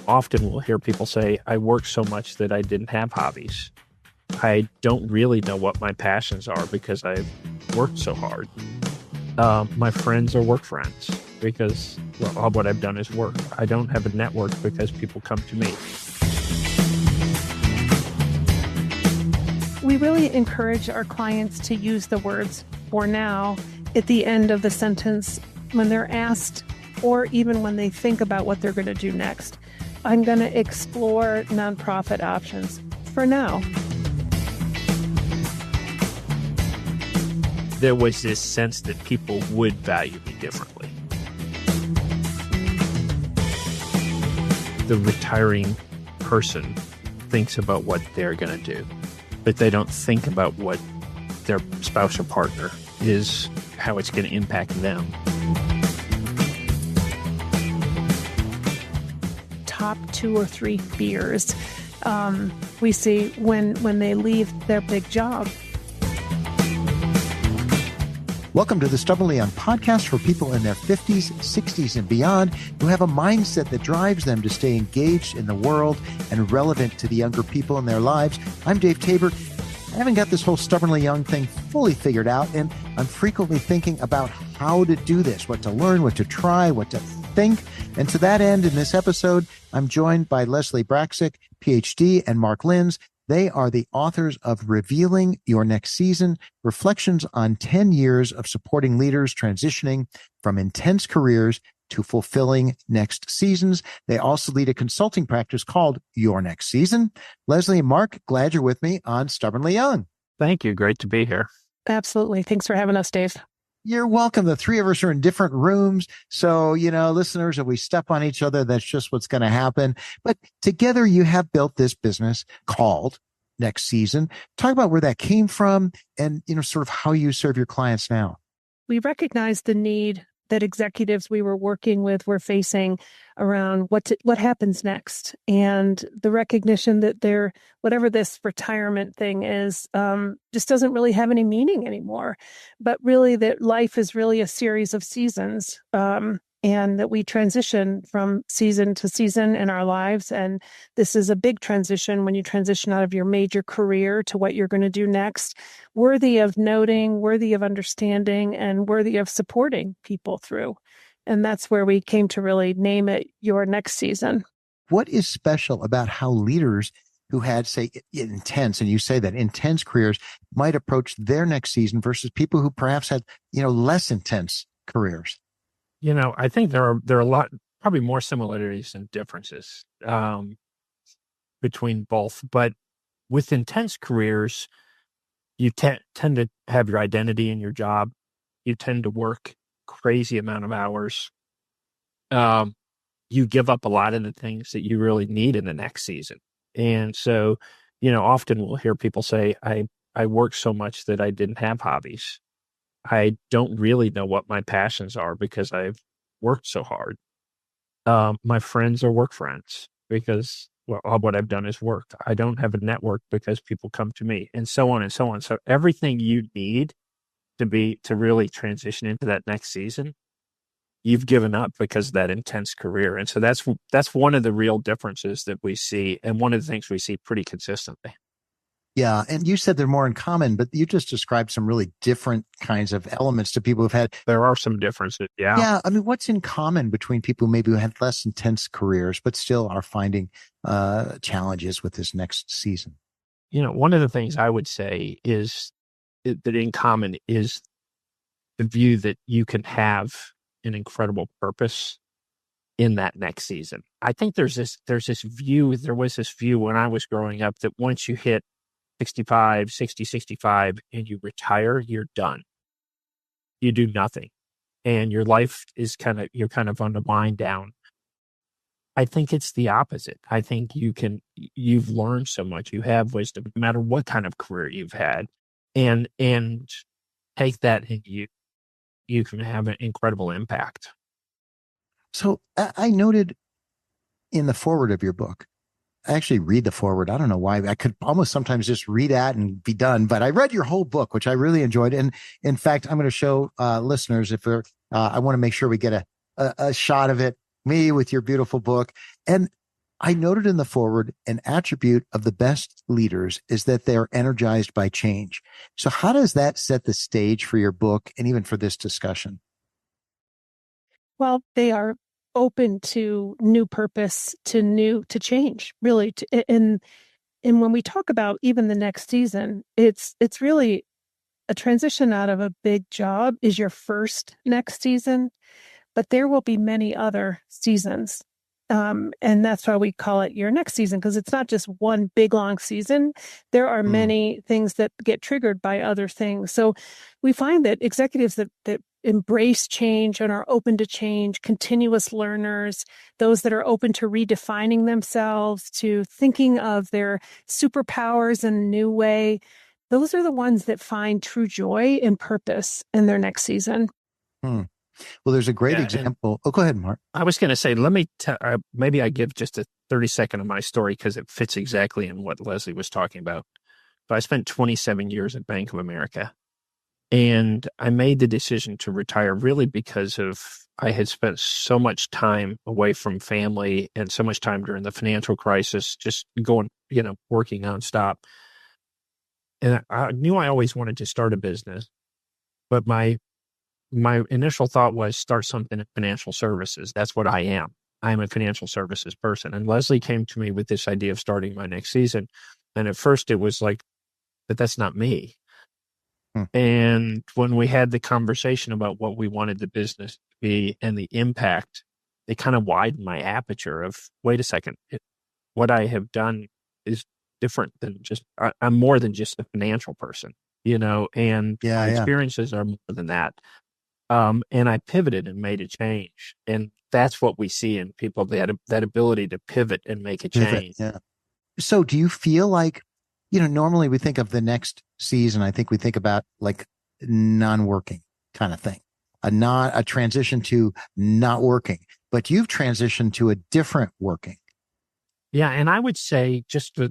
Often we'll hear people say, I work so much that I didn't have hobbies. I don't really know what my passions are because I've worked so hard. My friends are work friends because all what I've done is work. I don't have a network because people come to me. We really encourage our clients to use the words "for now" at the end of the sentence when they're asked, or even when they think about what they're going to do next. I'm going to explore nonprofit options for now. There was this sense that people would value me differently. The retiring person thinks about what they're going to do, but they don't think about what their spouse or partner is, how it's going to impact them. Top 2 or 3 fears we see when they leave their big job. Welcome to the Stubbornly Young podcast for people in their 50s, 60s, and beyond who have a mindset that drives them to stay engaged in the world and relevant to the younger people in their lives. I'm Dave Tabor. I haven't got this whole Stubbornly Young thing fully figured out, and I'm frequently thinking about how to do this, what to learn, what to try, what to think. And to that end, in this episode, I'm joined by Leslie Braxic, PhD, and Mark Linz. They are the authors of Revealing Your Next Season, Reflections on 10 Years of Supporting Leaders Transitioning from Intense Careers to Fulfilling Next Seasons. They also lead a consulting practice called Your Next Season. Leslie and Mark, glad you're with me on Stubbornly Young. Thank you. Great to be here. Absolutely. Thanks for having us, Dave. You're welcome. The three of us are in different rooms. So, listeners, if we step on each other, that's just what's going to happen. But together you have built this business called Next Season. Talk about where that came from and, sort of how you serve your clients now. We recognize the need that executives we were working with were facing around what happens next, and the recognition that whatever this retirement thing is just doesn't really have any meaning anymore, but really that life is really a series of seasons, and that we transition from season to season in our lives. And this is a big transition when you transition out of your major career to what you're going to do next, worthy of noting, worthy of understanding, and worthy of supporting people through. And that's where we came to really name it Your Next Season. What is special about how leaders who had, say, intense, and you say that intense careers might approach their next season versus people who perhaps had, less intense careers? I think there are a lot, probably more similarities than differences between both. But with intense careers, you tend to have your identity in your job. You tend to work crazy amount of hours. You give up a lot of the things that you really need in the next season. And so, often we'll hear people say, I work so much that I didn't have hobbies. I don't really know what my passions are because I've worked so hard. My friends are work friends because, all what I've done is work. I don't have a network because people come to me, and so on and so on. So everything you need to really transition into that next season, you've given up because of that intense career. And so that's one of the real differences that we see, and one of the things we see pretty consistently. Yeah. And you said they're more in common, but you just described some really different kinds of elements to people who've had. There are some differences. Yeah. Yeah. I mean, what's in common between people who had less intense careers, but still are finding challenges with this next season? One of the things I would say is that in common is the view that you can have an incredible purpose in that next season. I think there was this view when I was growing up that once you hit 65, and you retire, you're done. You do nothing. And your life is you're kind of on the wind down. I think it's the opposite. I think you've learned so much. You have wisdom, no matter what kind of career you've had, and take that and you can have an incredible impact. So I noted in the foreword of your book, I actually read the foreword. I don't know why. I could almost sometimes just read that and be done, but I read your whole book, which I really enjoyed. And in fact, I'm going to show listeners I want to make sure we get a shot of it, me with your beautiful book. And I noted in the forward an attribute of the best leaders is that they're energized by change. So, how does that set the stage for your book and even for this discussion? Well, they are open to new purpose, to change, really. And when we talk about even the next season, it's really a transition out of a big job is your first next season, but there will be many other seasons. And that's why we call it your next season, because it's not just one big long season. There are Mm, many things that get triggered by other things. So we find that executives that embrace change and are open to change, continuous learners, those that are open to redefining themselves, to thinking of their superpowers in a new way, those are the ones that find true joy and purpose in their next season. mm. Well, there's a great Yeah, and example. Oh, go ahead, Mark. I was going to say, maybe I give just a 30-second of my story because it fits exactly in what Leslie was talking about. But I spent 27 years at Bank of America, and I made the decision to retire really because of I had spent so much time away from family and so much time during the financial crisis, just going, working nonstop. And I knew I always wanted to start a business, but my initial thought was start something in financial services. That's what I am. I'm a financial services person. And Leslie came to me with this idea of starting my next season. And at first it was like, but that's not me. Hmm. And when we had the conversation about what we wanted the business to be and the impact, it kind of widened my aperture of, wait a second, what I have done is different than I'm more than just a financial person, and Yeah, my yeah. experiences are more than that. And I pivoted and made a change. And that's what we see in people, that ability to pivot and make a Pivot. change. Yeah. So, do you feel like, normally we think of the next season, I think we think about like non-working kind of thing, a transition to not working, but you've transitioned to a different working. Yeah. And I would say just the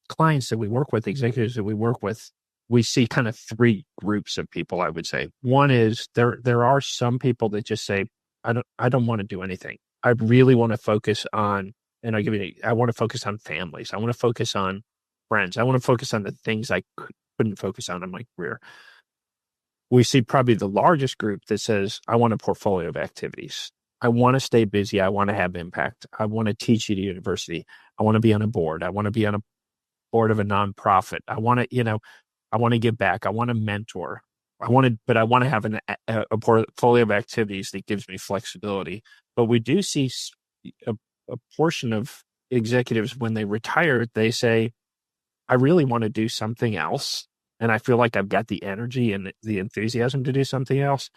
clients that we work with, the executives that we work with, we see kind of three groups of people, I would say. One is there are some people that just say, I don't want to do anything. I really want to focus on, and I want to focus on families. I want to focus on friends. I want to focus on the things I couldn't focus on in my career. We see probably the largest group that says, I want a portfolio of activities. I want to stay busy. I want to have impact. I want to teach at a university. I want to be on a board. I want to be on a board of a nonprofit. I want to, I want to give back. I want to mentor. But I want to have a portfolio of activities that gives me flexibility. But we do see a, a portion of executives when they retire, they say, I really want to do something else. And I feel like I've got the energy and the enthusiasm to do something else.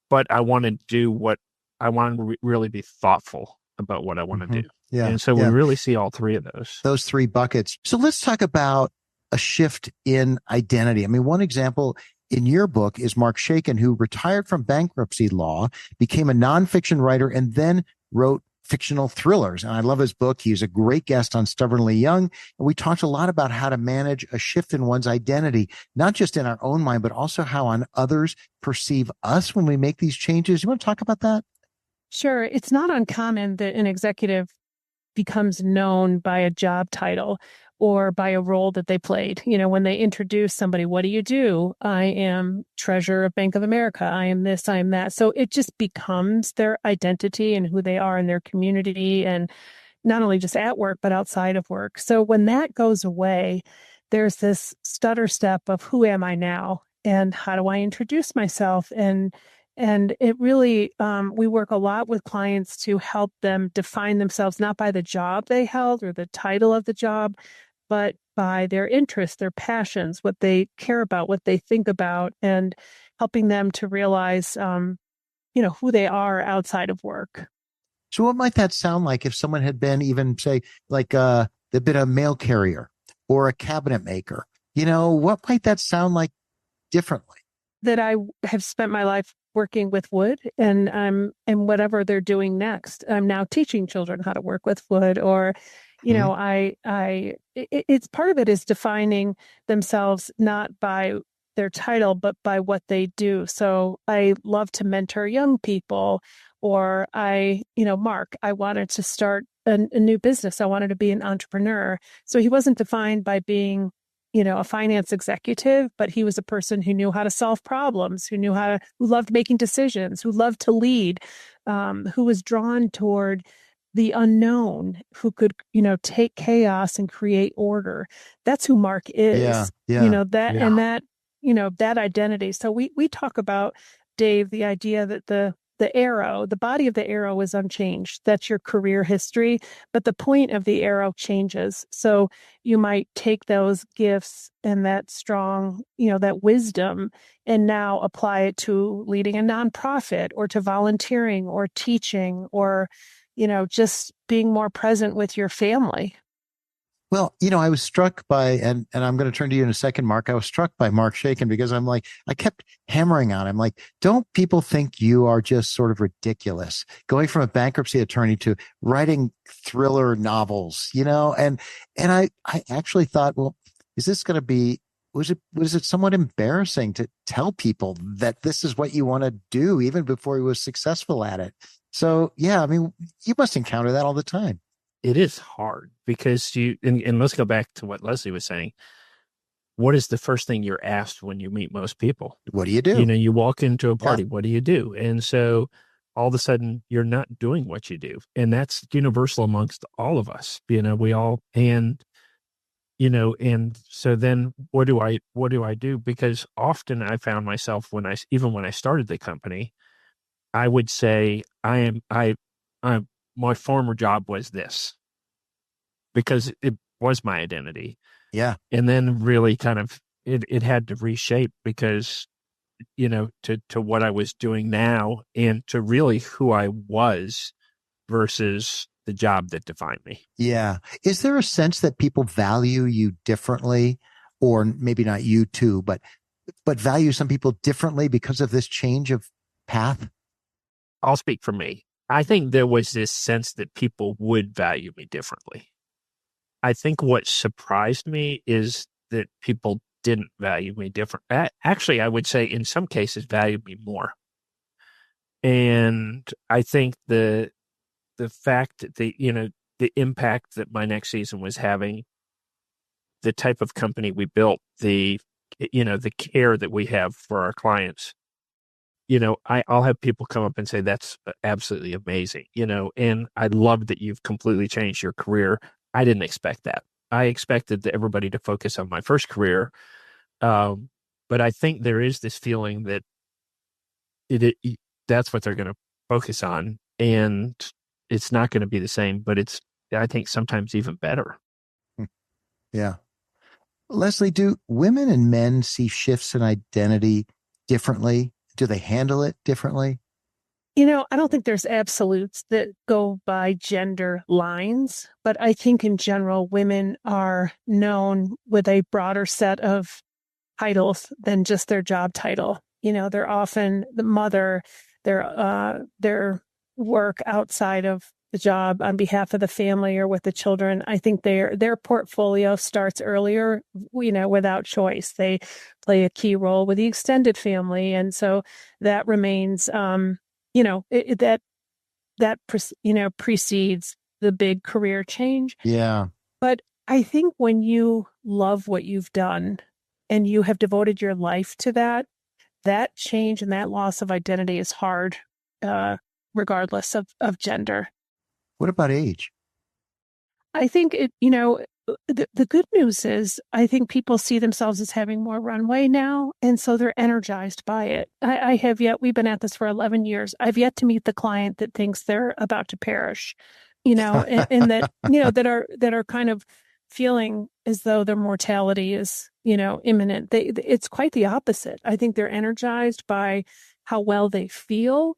But I want to do what I want to really be thoughtful about what I want to Mm-hmm. do. Yeah. And so we Yeah. really see all three of those. Those three buckets. So let's talk about a shift in identity. I mean, one example in your book is Mark Shakin, who retired from bankruptcy law, became a nonfiction writer, and then wrote fictional thrillers. And I love his book. He's a great guest on Stubbornly Young. And we talked a lot about how to manage a shift in one's identity, not just in our own mind, but also how others perceive us when we make these changes. You want to talk about that? Sure. It's not uncommon that an executive becomes known by a job title or by a role that they played. When they introduce somebody, what do you do? I am treasurer of Bank of America. I am this, I am that. So it just becomes their identity and who they are in their community, and not only just at work, but outside of work. So when that goes away, there's this stutter step of who am I now? And how do I introduce myself? And it really, we work a lot with clients to help them define themselves, not by the job they held or the title of the job, but by their interests, their passions, what they care about, what they think about, and helping them to realize, who they are outside of work. So what might that sound like if someone had been even say like they've been a mail carrier or a cabinet maker? What might that sound like differently? That I have spent my life working with wood, and whatever they're doing next, I'm now teaching children how to work with wood, or Hmm. it's part of it is defining themselves not by their title, but by what they do. So I love to mentor young people, Or Mark, I wanted to start a new business. I wanted to be an entrepreneur. So he wasn't defined by being, a finance executive, but he was a person who knew how to solve problems, who loved making decisions, who loved to lead, who was drawn toward the unknown, who could, take chaos and create order. That's who Mark is. Yeah. That identity. So we talk about, Dave, the idea that the body of the arrow is unchanged. That's your career history, but the point of the arrow changes. So you might take those gifts and that strong, that wisdom, and now apply it to leading a nonprofit, or to volunteering, or teaching, or, just being more present with your family. Well, I was struck by, and I'm going to turn to you in a second, Mark. I was struck by Mark Shakin, because I'm like, I kept hammering on him, like, don't people think you are just sort of ridiculous going from a bankruptcy attorney to writing thriller novels, And I actually thought, well, is this going to be, was it somewhat embarrassing to tell people that this is what you want to do even before he was successful at it? So, yeah, I mean, you must encounter that all the time. It is hard because and let's go back to what Leslie was saying. What is the first thing you're asked when you meet most people? What do you do? You walk into a party, What do you do? And so all of a sudden you're not doing what you do. And that's universal amongst all of us, we all, and so then what do I do? Because often I found myself when I started the company, I would say I'm my former job was this, because it was my identity. Yeah. And then really kind of it had to reshape, because to what I was doing now, and to really who I was versus the job that defined me. Yeah. Is there a sense that people value you differently, or maybe not you too, but value some people differently because of this change of path? I'll speak for me. I think there was this sense that people would value me differently. I think what surprised me is that people didn't value me different. Actually, I would say in some cases valued me more. And I think the fact that the impact that my next season was having, the type of company we built, the care that we have for our clients, I'll have people come up and say, that's absolutely amazing, and I love that you've completely changed your career. I didn't expect that. I expected everybody to focus on my first career. But I think there is this feeling that that's what they're going to focus on, and it's not going to be the same, but it's, I think, sometimes even better. Yeah. Leslie, do women and men see shifts in identity differently? Do they handle it differently? I don't think there's absolutes that go by gender lines, but I think in general, women are known with a broader set of titles than just their job title. They're often the mother, their work outside of the job on behalf of the family or with the children. I think their portfolio starts earlier, without choice. They play a key role with the extended family. And so that remains, precedes the big career change. Yeah. But I think when you love what you've done and you have devoted your life to that change and that loss of identity is hard, regardless of gender. What about age? I think the good news is I think people see themselves as having more runway now, and so they're energized by it. We've been at this for 11 years. I've yet to meet the client that thinks they're about to perish, and that, that are kind of feeling as though their mortality is, imminent. It's quite the opposite. I think they're energized by how well they feel.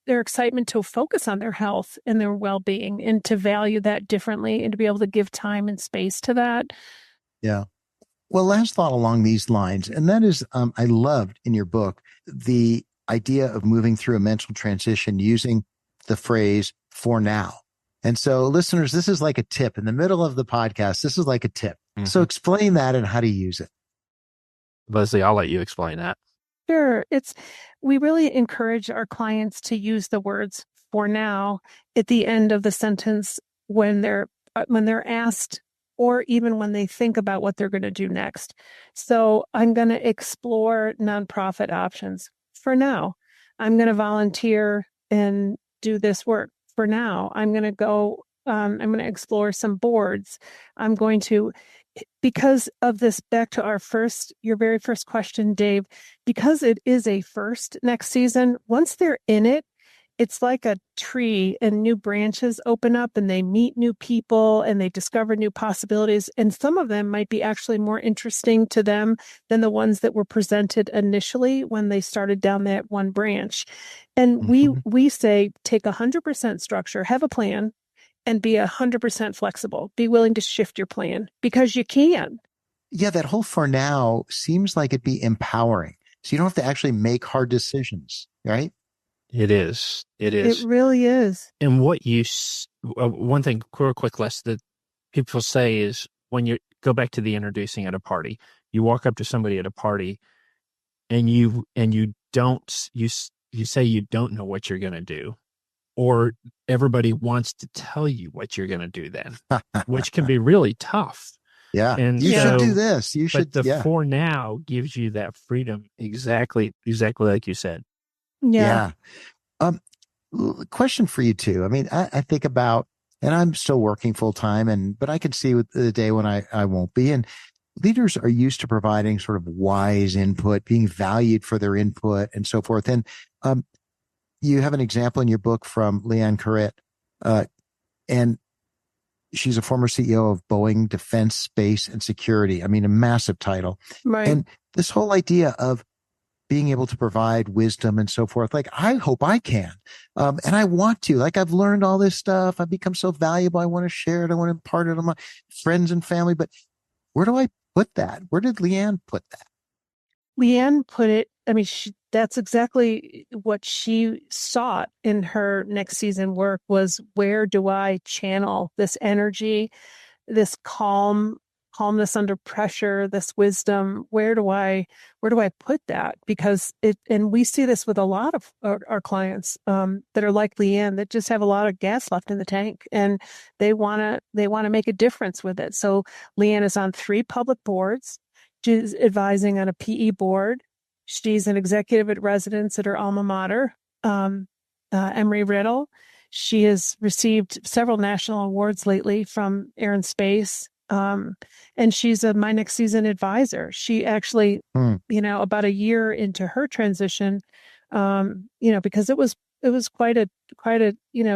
Their excitement to focus on their health and their well-being, and to value that differently, and to be able to give time and space to that. Yeah. Well, last thought along these lines, and that is, I loved in your book the idea of moving through a mental transition using the phrase "for now." And so, listeners, this is like a tip in the middle of the podcast. This is like a tip. Mm-hmm. So explain that and how to use it. Leslie, I'll let you explain that. Sure. We really encourage our clients to use the words for now at the end of the sentence when they're asked or even when they think about what they're going to do next. So I'm going to explore nonprofit options for now. I'm going to volunteer and do this work for now. I'm going to explore some boards. I'm going to because of this, back to your very first question, Dave, because it is a first next season, once they're in it, it's like a tree and new branches open up and they meet new people and they discover new possibilities. And some of them might be actually more interesting to them than the ones that were presented initially when they started down that one branch. And we say, take 100% structure, have a plan, and be 100% flexible. Be willing to shift your plan because you can. Yeah, that whole for now seems like it'd be empowering. So you don't have to actually make hard decisions, right? It is. It It is. really is. And one thing, real quick, Les, that people say is when you go back to the introducing at a party, you walk up to somebody at a party and you say you don't know what you're going to do, or everybody wants to tell you what you're going to do then, which can be really tough. Yeah. And you should do this. But the for now gives you that freedom. Exactly like you said. Yeah. Question for you too. I mean, I think about, and I'm still working full time but I can see with the day when I won't be. And leaders are used to providing sort of wise input, being valued for their input and so forth. And, you have an example in your book from Leanne Carrette, and she's a former CEO of Boeing Defense, Space, and Security. I mean, a massive title. Right. And this whole idea of being able to provide wisdom and so forth, like, I hope I can. And I want to. Like, I've learned all this stuff. I've become so valuable. I want to share it. I want to impart it on my friends and family. But where do I put that? Where did Leanne put that? Leanne put it, I mean, that's exactly what she sought in her next season work was, where do I channel this energy, this calmness under pressure, this wisdom? Where do I put that? Because and we see this with a lot of our clients that are like Leanne, that just have a lot of gas left in the tank and they want to make a difference with it. So Leanne is on 3 public boards. She's advising on a PE board. She's an executive at residence at her alma mater, Embry-Riddle. She has received several national awards lately from Air and Space. And she's a My Next Season advisor. She actually, about a year into her transition, because it was quite a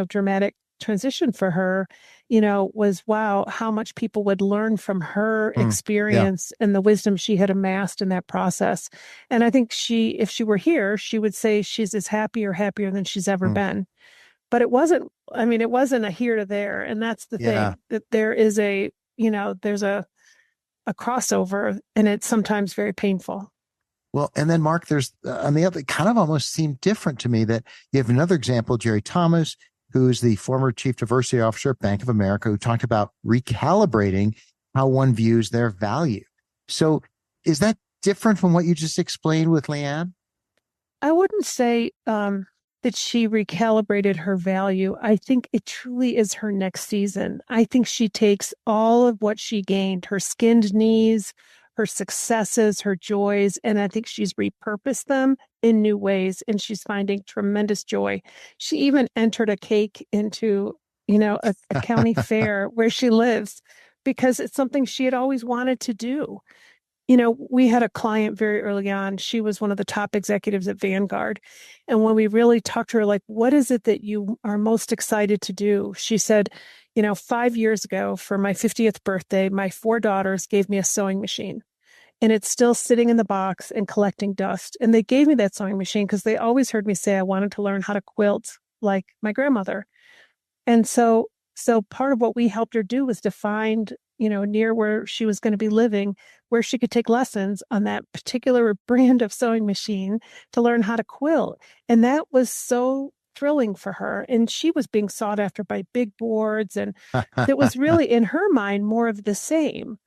dramatic transition for her, was, wow, how much people would learn from her experience and the wisdom she had amassed in that process. And I think if she were here, she would say she's as happier than she's ever been. But it wasn't a here to there. And that's the thing, that there is there's a crossover, and it's sometimes very painful. Well, and then Mark, there's on the other, kind of almost seemed different to me that you have another example, Jerry Thomas, who is the former chief diversity officer at Bank of America, who talked about recalibrating how one views their value. So is that different from what you just explained with Leanne? I wouldn't say that she recalibrated her value. I think it truly is her next season. I think she takes all of what she gained, her skinned knees, her successes, her joys, and I think she's repurposed them in new ways, and she's finding tremendous joy. She even entered a cake into, a county fair where she lives because it's something she had always wanted to do. We had a client very early on. She was one of the top executives at Vanguard. And when we really talked to her, like, what is it that you are most excited to do? She said, 5 years ago for my 50th birthday, my 4 daughters gave me a sewing machine. And it's still sitting in the box and collecting dust. And they gave me that sewing machine because they always heard me say I wanted to learn how to quilt like my grandmother. And so part of what we helped her do was to find, near where she was going to be living, where she could take lessons on that particular brand of sewing machine to learn how to quilt. And that was so thrilling for her. And she was being sought after by big boards. And it was really, in her mind, more of the same.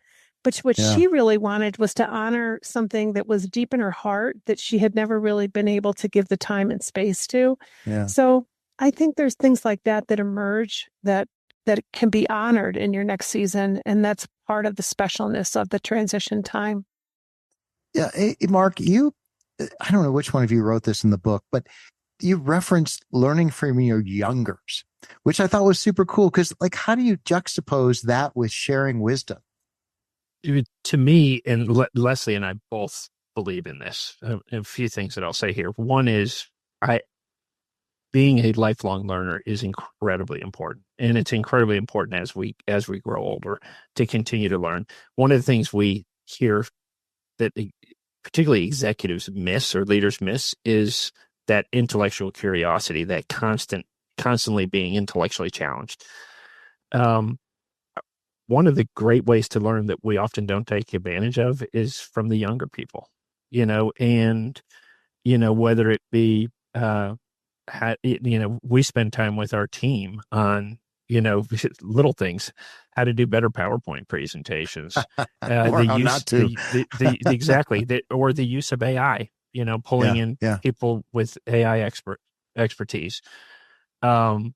But what Yeah. she really wanted was to honor something that was deep in her heart that she had never really been able to give the time and space to. Yeah. So I think there's things like that that emerge that can be honored in your next season. And that's part of the specialness of the transition time. Yeah. Hey, Mark, I don't know which one of you wrote this in the book, but you referenced learning from your youngers, which I thought was super cool. Cause like, how do you juxtapose that with sharing wisdom? To me, and Leslie and I both believe in this. A few things that I'll say here. One is, I being a lifelong learner is incredibly important, and it's incredibly important as we grow older to continue to learn. One of the things we hear that particularly executives miss or leaders miss is that intellectual curiosity, that constantly being intellectually challenged. Um, One of the great ways to learn that we often don't take advantage of is from the younger people, and, whether it be, we spend time with our team on, little things, how to do better PowerPoint presentations, Or the how use, not to. exactly, or the use of AI, pulling Yeah. in Yeah. people with AI expertise. Um,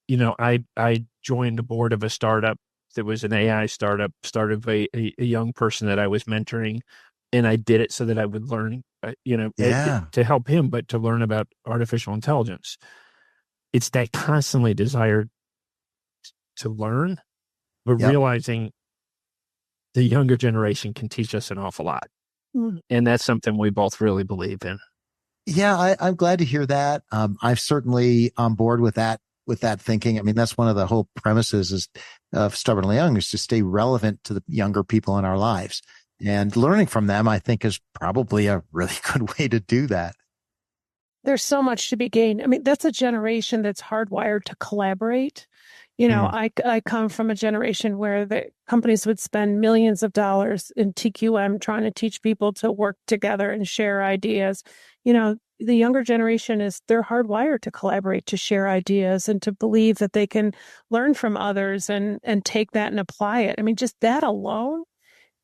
I joined the board of a startup that was an AI startup, started by a young person that I was mentoring, and I did it so that I would learn, Yeah. to help him, but to learn about artificial intelligence. It's that constantly desire to learn, but Yep. realizing the younger generation can teach us an awful lot. Mm. And that's something we both really believe in. Yeah. I'm glad to hear that. I'm certainly on board with that thinking. I mean, that's one of the whole premises of Stubbornly Young is to stay relevant to the younger people in our lives. And learning from them, I think, is probably a really good way to do that. There's so much to be gained. I mean, that's a generation that's hardwired to collaborate. Mm. I come from a generation where the companies would spend millions of dollars in TQM trying to teach people to work together and share ideas. The younger generation they're hardwired to collaborate, to share ideas, and to believe that they can learn from others and take that and apply it. I mean, just that alone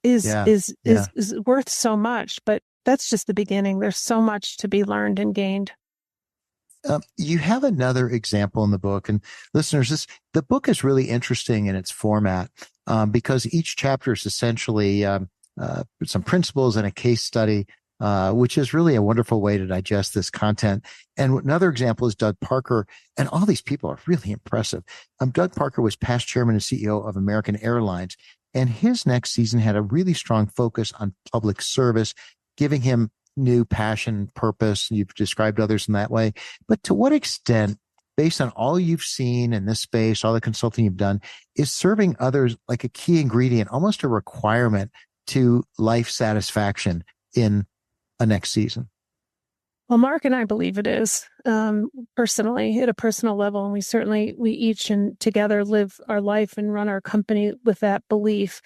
is Yeah. is Yeah. is is worth so much, but that's just the beginning. There's so much to be learned and gained. You have another example in the book, and listeners, the book is really interesting in its format because each chapter is essentially some principles and a case study, which is really a wonderful way to digest this content. And another example is Doug Parker, and all these people are really impressive. Doug Parker was past chairman and CEO of American Airlines, and his next season had a really strong focus on public service, giving him new passion, purpose. You've described others in that way. But to what extent, based on all you've seen in this space, all the consulting you've done, is serving others like a key ingredient, almost a requirement to life satisfaction in a next season? Well, Mark and I believe it is, personally, at a personal level. And we each and together live our life and run our company with that belief.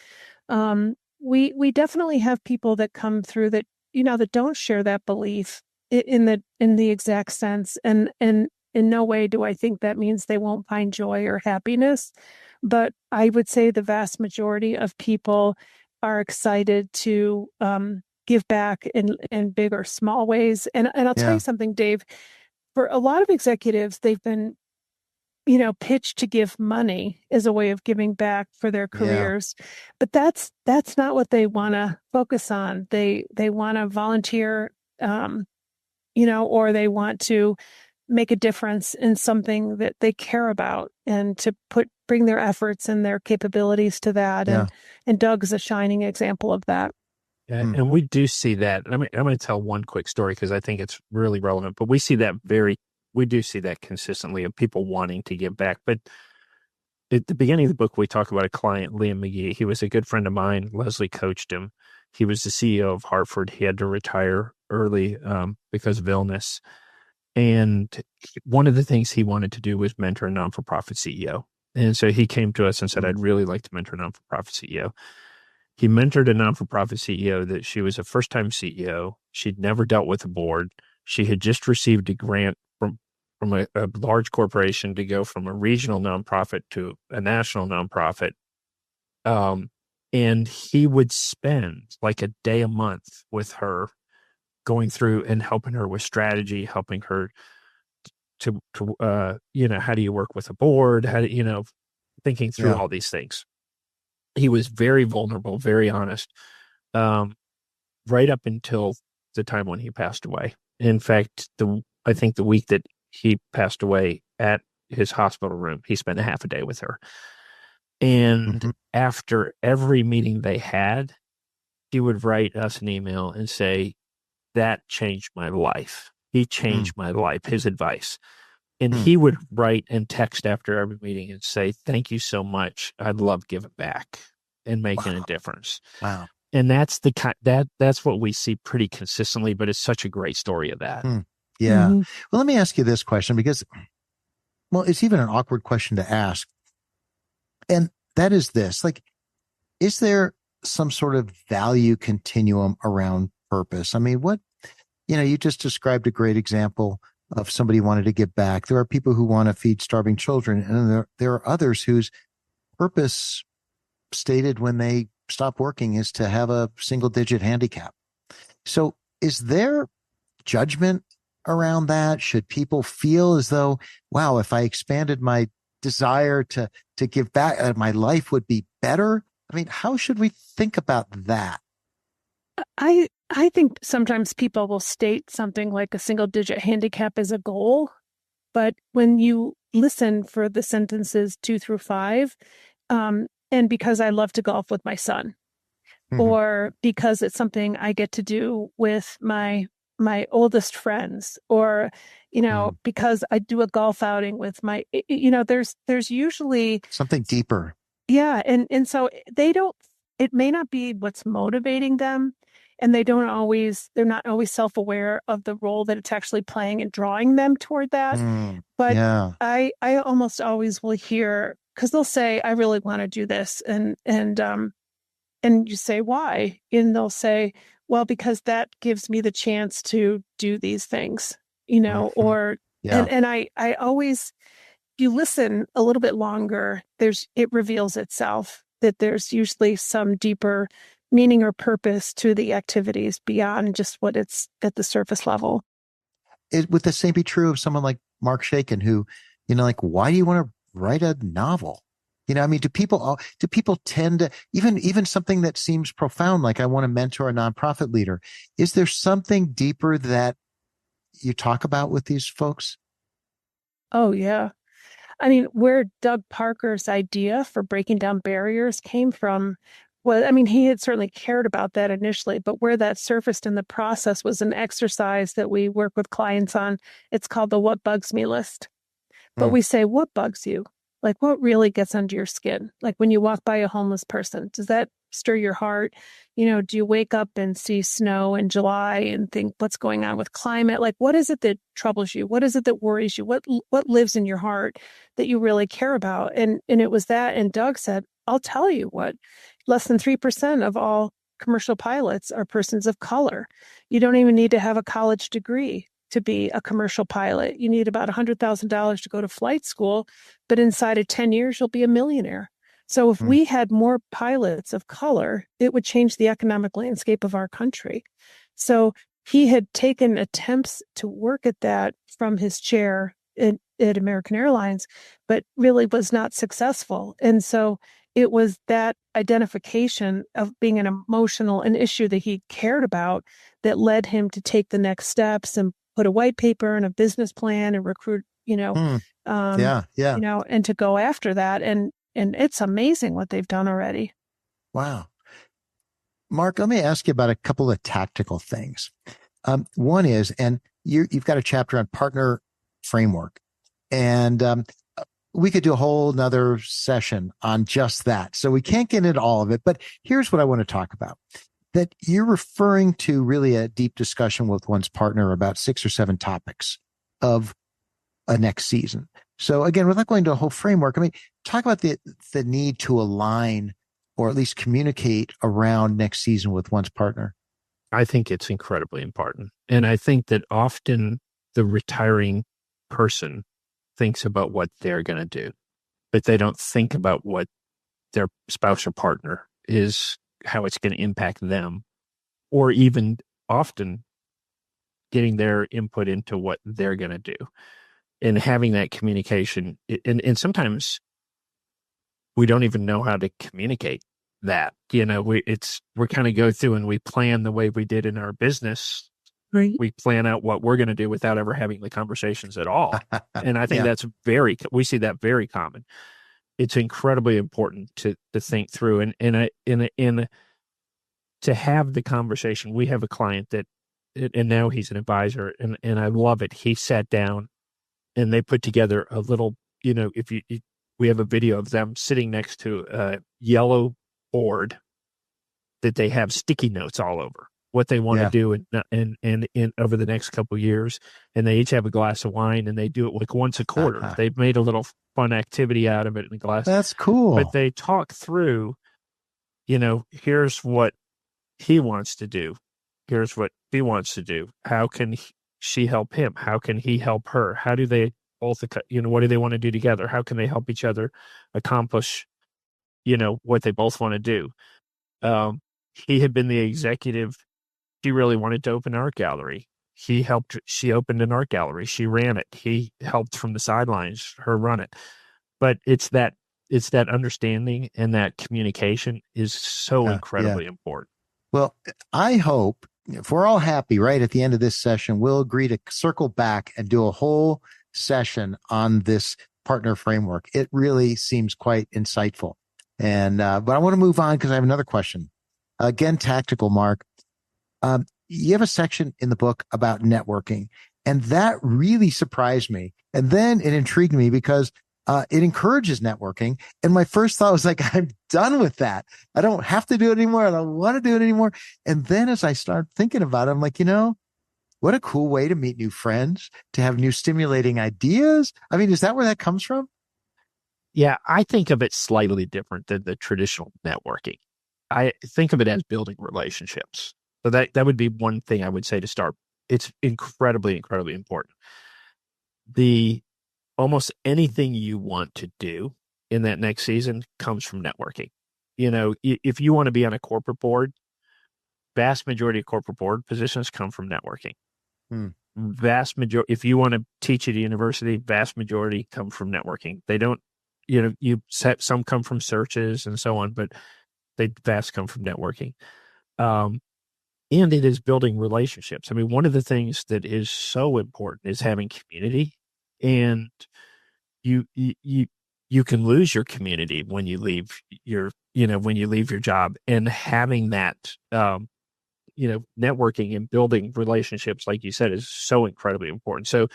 We definitely have people that come through that, that don't share that belief in the exact sense. And in no way do I think that means they won't find joy or happiness. But I would say the vast majority of people are excited to, give back in big or small ways. And I'll tell you Yeah. something, Dave, for a lot of executives, they've been, pitched to give money as a way of giving back for their Yeah. careers. But that's not what they want to focus on. They want to volunteer, or they want to make a difference in something that they care about and to bring their efforts and their capabilities to that. Yeah. And Doug is a shining example of that. Yeah, Mm. and we do see that. I'm going to tell one quick story because I think it's really relevant, but we do see that consistently of people wanting to give back. But at the beginning of the book, we talk about a client, Liam McGee. He was a good friend of mine. Leslie coached him. He was the CEO of Hartford. He had to retire early because of illness. And one of the things he wanted to do was mentor a non-for-profit CEO. And so he came to us and said, Mm. I'd really like to mentor a non-for-profit CEO. He mentored a non-for-profit CEO that she was a first-time CEO. She'd never dealt with a board. She had just received a grant from a large corporation to go from a regional nonprofit to a national nonprofit. And he would spend like a day a month with her, going through and helping her with strategy, helping her to how do you work with a board? How do thinking through Yeah. all these things. He was very vulnerable, very honest, um, right up until the time when he passed away. In fact, I think the week that he passed away at his hospital room, he spent a half a day with her. And Mhm. after every meeting they had, he would write us an email and say, that changed my life. He Mm. changed my life, his advice. And Mm. he would write and text after every meeting and say, thank you so much. I'd love giving back and making a Wow. difference. Wow. And that's what we see pretty consistently, but it's such a great story of that. Mm. Yeah. Mm-hmm. Well, let me ask you this question because, well, it's even an awkward question to ask. And that is this, like, is there some sort of value continuum around purpose? I mean, you just described a great example of somebody who wanted to give back. There are people who want to feed starving children, and there are others whose purpose stated when they stop working is to have a single digit handicap. So is there judgment around that? Should people feel as though, wow, if I expanded my desire to give back, my life would be better? I mean, how should we think about that? I think sometimes people will state something like a single digit handicap as a goal, but when you listen for the sentences 2 through 5, and because I love to golf with my son, Mhm. or because it's something I get to do with my oldest friends, or Mm. because I do a golf outing with there's usually Something deeper. yeah, and so they don't, it may not be what's motivating them, and they're not always self-aware of the role that it's actually playing and drawing them toward that. Mm. But Yeah. I almost always will hear, because they'll say, I really want to do this, and you say, why? And they'll say, well, because that gives me the chance to do these things, Mhm. or Yeah. and I always, if you listen a little bit longer, it reveals itself that there's usually some deeper meaning or purpose to the activities beyond just what it's at the surface level. Would the same be true of someone like Mark Shakin, who, like, why do you want to write a novel? I mean, do people tend to, even something that seems profound, like I want to mentor a nonprofit leader? Is there something deeper that you talk about with these folks? Oh, yeah. I mean, where Doug Parker's idea for breaking down barriers came from, well, I mean, he had certainly cared about that initially, but where that surfaced in the process was an exercise that we work with clients on. It's called the What Bugs Me list. But Mm. we say, what bugs you? Like, what really gets under your skin? Like when you walk by a homeless person, does that stir your heart? Do you wake up and see snow in July and think, what's going on with climate? Like, what is it that troubles you? What is it that worries you? What lives in your heart that you really care about? And it was that. And Doug said, I'll tell you what, less than 3% of all commercial pilots are persons of color. You don't even need to have a college degree to be a commercial pilot. You need about $100,000 to go to flight school, but inside of 10 years, you'll be a millionaire. So if Mm. we had more pilots of color, it would change the economic landscape of our country. So he had taken attempts to work at that from his chair at American Airlines, but really was not successful. And so it was that identification of being an issue that he cared about that led him to take the next steps and put a white paper and a business plan and recruit, Mm. um, Yeah. Yeah. and to go after that. And it's amazing what they've done already. Wow. Mark, let me ask you about a couple of tactical things. One is, and you've got a chapter on partner framework, and we could do a whole nother session on just that. So we can't get into all of it, but here's what I want to talk about. That you're referring to really a deep discussion with one's partner about 6 or 7 topics of a next season. So again, without going to a whole framework, I mean, talk about the need to align or at least communicate around next season with one's partner. I think it's incredibly important. And I think that often the retiring person thinks about what they're going to do, but they don't think about what their spouse or partner is how it's going to impact them, or even often getting their input into what they're going to do and having that communication. And sometimes we don't even know how to communicate that. We're kind of go through and we plan the way we did in our business. Right. We plan out what we're going to do without ever having the conversations at all. And I think Yeah. we see that very common. It's incredibly important to think through and to have the conversation. We have a client that, and now he's an advisor, and I love it. He sat down and they put together a little, we have a video of them sitting next to a yellow board that they have sticky notes all over what they want to do and over the next couple of years. And they each have a glass of wine and they do it like once a quarter. They've made a little fun activity out of it in the glass. That's cool. But they talk through, here's what he wants to do. Here's what he wants to do. How can she help him? How can he help her? How do they both, what do they want to do together? How can they help each other accomplish, what they both want to do? He had been the executive. She really wanted to open an art gallery. She opened an art gallery. She ran it. He helped from the sidelines, her run it. But it's that understanding and that communication is so incredibly important. Well, I hope if we're all happy, right, at the end of this session, we'll agree to circle back and do a whole session on this partner framework. It really seems quite insightful. And but I want to move on because I have another question. Again, tactical, Mark. You have a section in the book about networking, and that really surprised me. And then it intrigued me because it encourages networking. And my first thought was like, I'm done with that. I don't have to do it anymore. I don't want to do it anymore. And then as I start thinking about it, I'm like, what a cool way to meet new friends, to have new stimulating ideas. I mean, is that where that comes from? Yeah, I think of it slightly different than the traditional networking. I think of it as building relationships. So that would be one thing I would say to start. It's incredibly, incredibly important. Almost anything you want to do in that next season comes from networking. If you want to be on a corporate board, vast majority of corporate board positions come from networking. Vast majority, if you want to teach at a university, vast majority come from networking. They don't, some come from searches and so on, but they vast come from networking. And it is building relationships. I mean, one of the things that is so important is having community, and you can lose your community when you leave your job, and having that, networking and building relationships, like you said, is so incredibly important. So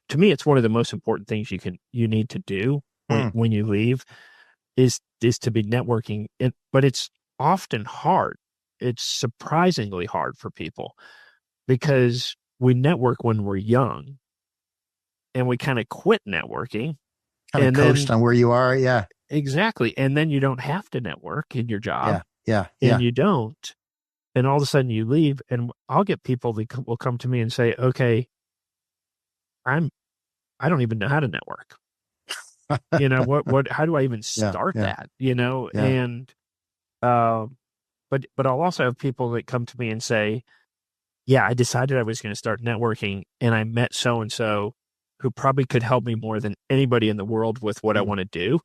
to me, it's one of the most important things you need to do when you leave is to be networking. But it's often hard. It's surprisingly hard for people because we network when we're young and we kind of quit networking. Kind of coast on where you are. Yeah, exactly. And then you don't have to network in your job. Yeah. You don't. And all of a sudden you leave, and I'll get people that will come to me and say, okay, I don't even know how to network. how do I even start that? And, but I'll also have people that come to me and say, yeah, I decided I was going to start networking and I met so-and-so who probably could help me more than anybody in the world with what I want to do.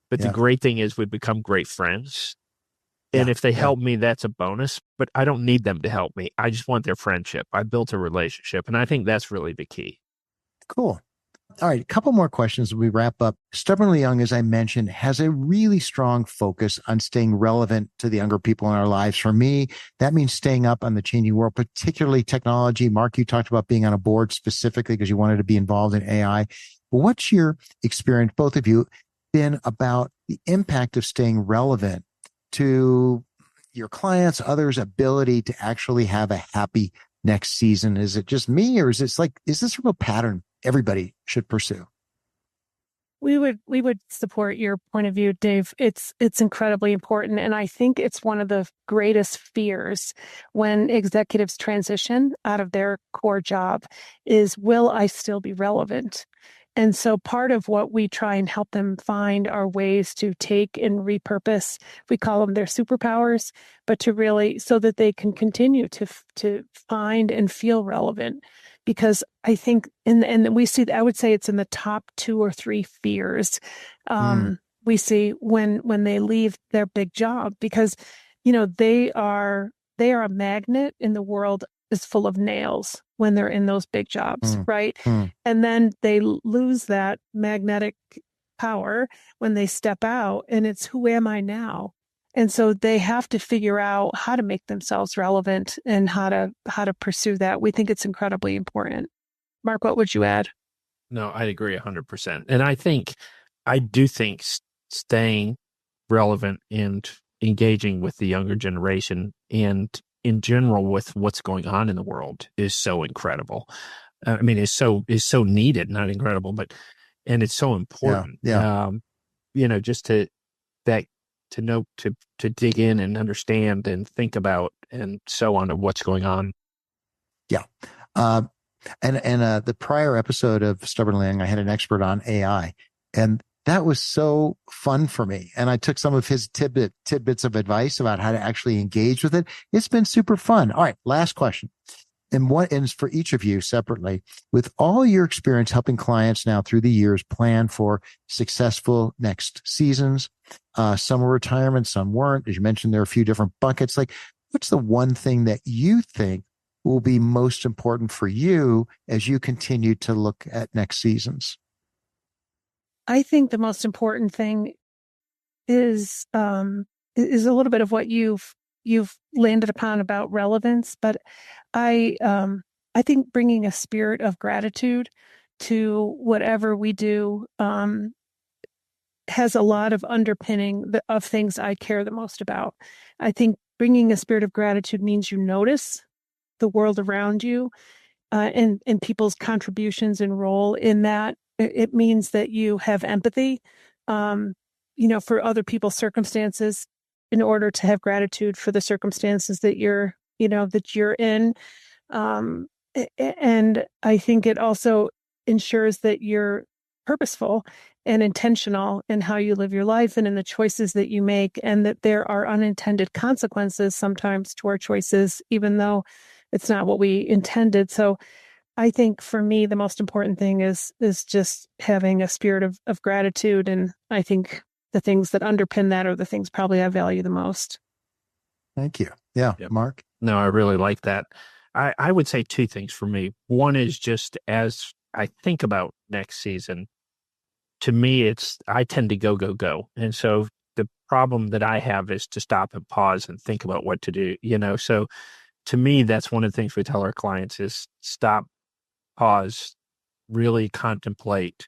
But the great thing is we become great friends. And if they help me, that's a bonus, but I don't need them to help me. I just want their friendship. I built a relationship. And I think that's really the key. Cool. All right, a couple more questions as we wrap up. Stubbornly Young, as I mentioned, has a really strong focus on staying relevant to the younger people in our lives. For me, that means staying up on the changing world, particularly technology. Mark, you talked about being on a board specifically because you wanted to be involved in AI. But what's your experience, both of you, been about the impact of staying relevant to your clients, others' ability to actually have a happy next season? Is it just me, or is this a real pattern everybody should pursue? We would support your point of view, Dave. It's incredibly important. And I think it's one of the greatest fears when executives transition out of their core job is, will I still be relevant? And so part of what we try and help them find are ways to take and repurpose. We call them their superpowers, but to really so that they can continue to find and feel relevant. Because I think, and we see, I would say it's in the top 2 or 3 fears we see when they leave their big job, because they are a magnet, in the world is full of nails when they're in those big jobs, right? And then they lose that magnetic power when they step out, and it's, who am I now? And so they have to figure out how to make themselves relevant and how to pursue that. We think it's incredibly important. Mark, what would you add? No, I agree 100%. And I do think staying relevant and engaging with the younger generation and in general with what's going on in the world is so incredible. I mean, is so needed, not incredible, and it's so important. Yeah. Just to know, to dig in and understand and think about and so on of what's going on. Yeah. And the prior episode of Stubbornly Young, I had an expert on AI, and that was so fun for me. And I took some of his tidbits of advice about how to actually engage with it. It's been super fun. All right, last question. And for each of you separately, with all your experience helping clients now through the years plan for successful next seasons, some were retirement, some weren't. As you mentioned, there are a few different buckets. Like, what's the one thing that you think will be most important for you as you continue to look at next seasons? I think the most important thing is a little bit of what you've landed upon about relevance, but I think bringing a spirit of gratitude to whatever we do has a lot of underpinning of things I care the most about. I think bringing a spirit of gratitude means you notice the world around you and people's contributions and role in that. It means that you have empathy, for other people's circumstances in order to have gratitude for the circumstances that you're in. And I think it also ensures that you're purposeful and intentional in how you live your life and in the choices that you make, and that there are unintended consequences sometimes to our choices, even though it's not what we intended. So I think for me, the most important thing is just having a spirit of gratitude. And I think the things that underpin that are the things probably I value the most. Thank you. Yeah. Yep. Mark? No, I really like that. I would say 2 things for me. One is just as I think about next season, to me, I tend to go. And so the problem that I have is to stop and pause and think about what to do, So to me, that's one of the things we tell our clients is stop, pause, really contemplate,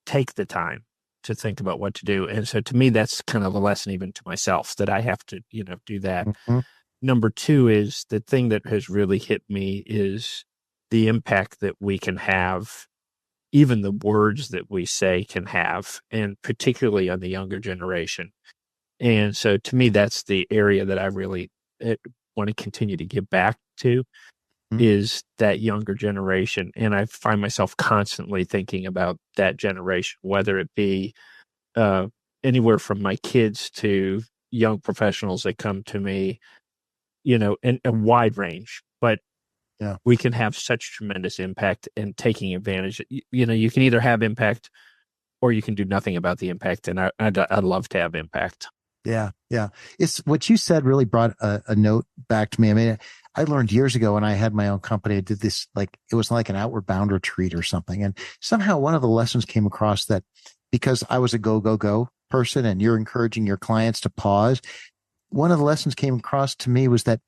take the time to think about what to do. And so to me, that's kind of a lesson even to myself that I have to, do that. Mm-hmm. Number 2 is the thing that has really hit me is the impact that we can have, even the words that we say can have, and particularly on the younger generation. And so to me, that's the area that I really want to continue to give back to is that younger generation. And I find myself constantly thinking about that generation, whether it be anywhere from my kids to young professionals that come to me, and a wide range. But we can have such tremendous impact and taking advantage. You can either have impact or you can do nothing about the impact. And I'd love to have impact. Yeah. It's what you said really brought a note back to me. I mean, I learned years ago when I had my own company, I did this, it was like an Outward Bound retreat or something. And somehow one of the lessons came across that because I was a go person and you're encouraging your clients to pause. One of the lessons came across to me was that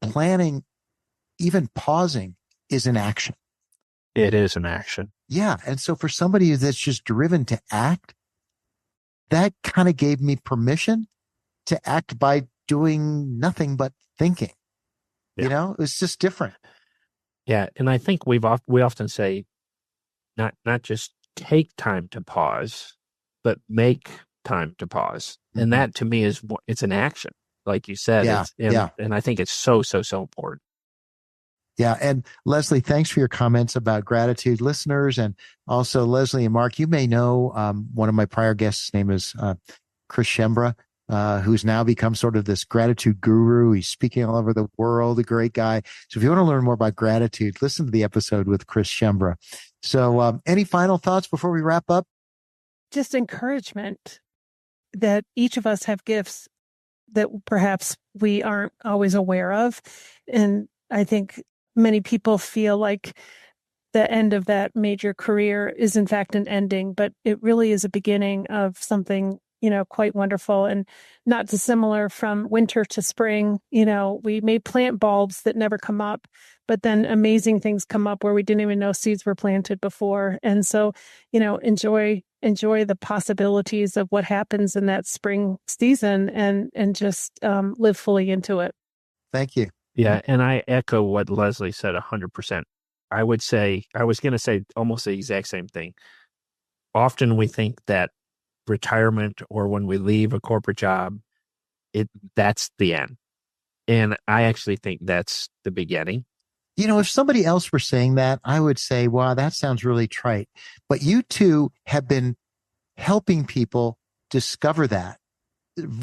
planning, even pausing, is an action. It is an action. Yeah. And so for somebody that's just driven to act, that kind of gave me permission to act by doing nothing but thinking. Yeah. It was just different. Yeah. And I think we often say not just take time to pause, but make time to pause. Mm-hmm. And that to me it's an action. Like you said, yeah. And I think it's so important. Yeah. And Leslie, thanks for your comments about gratitude, listeners. And also Leslie and Mark, you may know one of my prior guests' his name is Chris Shembra, who's now become sort of this gratitude guru. He's speaking all over the world, a great guy. So if you want to learn more about gratitude, listen to the episode with Chris Shembra. So any final thoughts before we wrap up? Just encouragement that each of us have gifts that perhaps we aren't always aware of. And I think many people feel like the end of that major career is in fact an ending, but it really is a beginning of something, quite wonderful and not dissimilar from winter to spring. We may plant bulbs that never come up, but then amazing things come up where we didn't even know seeds were planted before. And so, enjoy the possibilities of what happens in that spring season and just live fully into it. Thank you. Yeah. And I echo what Leslie said 100%. I was going to say almost the exact same thing. Often we think that retirement or when we leave a corporate job, that's the end. And I actually think that's the beginning. If somebody else were saying that, I would say, wow, that sounds really trite. But you two have been helping people discover that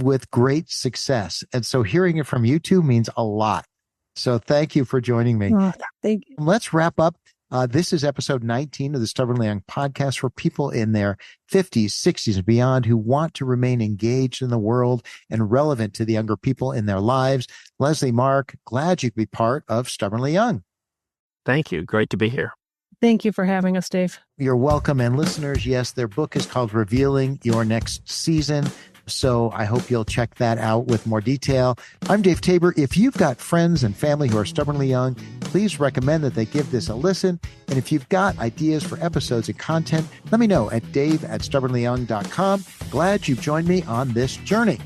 with great success. And so hearing it from you two means a lot. So thank you for joining me. Oh, thank you. Let's wrap up. This is episode 19 of the Stubbornly Young podcast for people in their 50s, 60s, and beyond who want to remain engaged in the world and relevant to the younger people in their lives. Leslie, Mark, glad you could be part of Stubbornly Young. Thank you. Great to be here. Thank you for having us, Dave. You're welcome. And listeners, yes, their book is called Revealing Your Next Season. So I hope you'll check that out with more detail. I'm Dave Tabor. If you've got friends and family who are stubbornly young, please recommend that they give this a listen. And if you've got ideas for episodes and content, let me know at dave@stubbornlyyoung.com. Glad you've joined me on this journey.